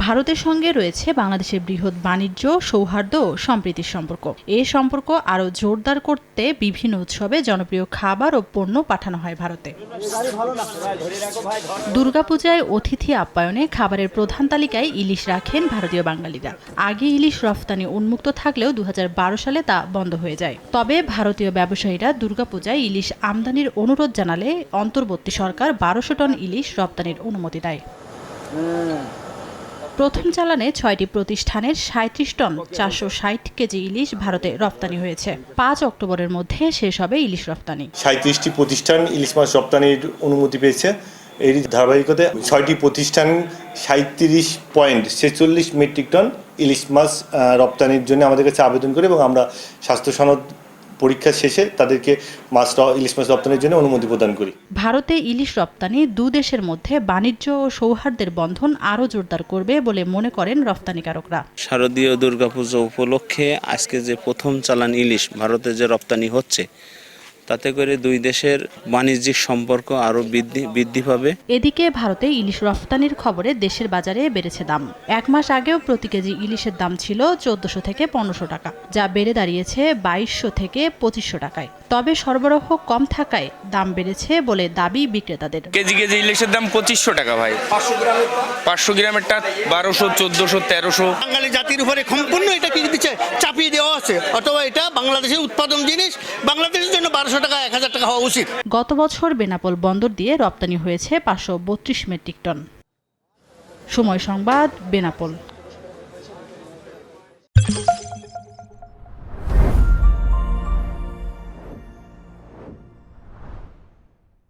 ভারতের সঙ্গে রয়েছে বাংলাদেশের বৃহৎ বাণিজ্য, সৌহার্দ্য ও সম্প্রীতির সম্পর্ক। এই সম্পর্ক আরও জোরদার করতে বিভিন্ন উৎসবে জনপ্রিয় খাবার ও পণ্য পাঠানো হয় ভারতে। দুর্গাপূজায় অতিথি আপ্যায়নে খাবারের প্রধান তালিকায় ইলিশ রাখেন ভারতীয় বাঙালিরা। আগে ইলিশ রফতানি উন্মুক্ত থাকলেও 2012 সালে তা বন্ধ হয়ে যায়। তবে ভারতীয় ব্যবসায়ীরা দুর্গাপূজায় ইলিশ আমদানির অনুরোধ জানালে অন্তর্বর্তী সরকার 1200 টন ইলিশ রপ্তানির অনুমতি দেয়। প্রথম চালানে 6টি প্রতিষ্ঠানের 37 টন 460 কেজি ইলিশ ভারতে রপ্তানি হয়েছে। 5 অক্টোবরের মধ্যে শেষ হবে ইলিশ রপ্তানি। 37টি প্রতিষ্ঠান ইলিশ মাছ রপ্তানির অনুমতি পেয়েছে। এর ধারাবাহিকতায় 6টি প্রতিষ্ঠান 37.46 মেট্রিক টন ইলিশ মাছ রপ্তানির জন্য আমাদের কাছে আবেদন করে এবং আমরা স্বাস্থ্য সনদ পরীক্ষা শেষে তাদেরকে ইলিশ মাছ রপ্তানির জন্য অনুমতি প্রদান করি। ভারতে ইলিশ রপ্তানি দুই দেশের মধ্যে বাণিজ্য ও সৌহার্দ্যের বন্ধন আরও জোরদার করবে বলে মনে করেন রপ্তানিকারকরা। শারদীয় দুর্গাপূজা উপলক্ষে আজকে যে প্রথম চালান ইলিশ ভারতে যে রপ্তানি হচ্ছে, তাতে করে দুই দেশের বাণিজ্যিক সম্পর্ক আরও বৃদ্ধি পাবে। এদিকে ভারতে ইলিশ রফতানির খবরে দেশের বাজারে বেড়েছে দাম। 1 মাস আগেও প্রতি কেজি ইলিশের দাম ছিল 1400 থেকে 1500 টাকা, যা বেড়ে দাঁড়িয়েছে 2200 থেকে 2500 টাকায়। তবে সরবরাহ কম থাকায় দাম বেড়েছে বলে দাবি বিক্রেতাদের। কেজি ইলিশের দাম 2500 টাকা ভাই। 500 গ্রামেরটা 1200, 1400, 1300। বাঙালি জাতির উপরে সম্পূর্ণ এটা কি দিচ্ছে, চাপিয়ে দেওয়া আছে। অথবা এটা বাংলাদেশের উৎপাদন জিনিস, বাংলাদেশের জন্য 1200 টাকা 1000 টাকা হওয়া উচিত। গত বছর বেনাপোল বন্দর দিয়ে রপ্তানি হয়েছে 532 মেট্রিক টন। সময় সংবাদ, বেনাপোল।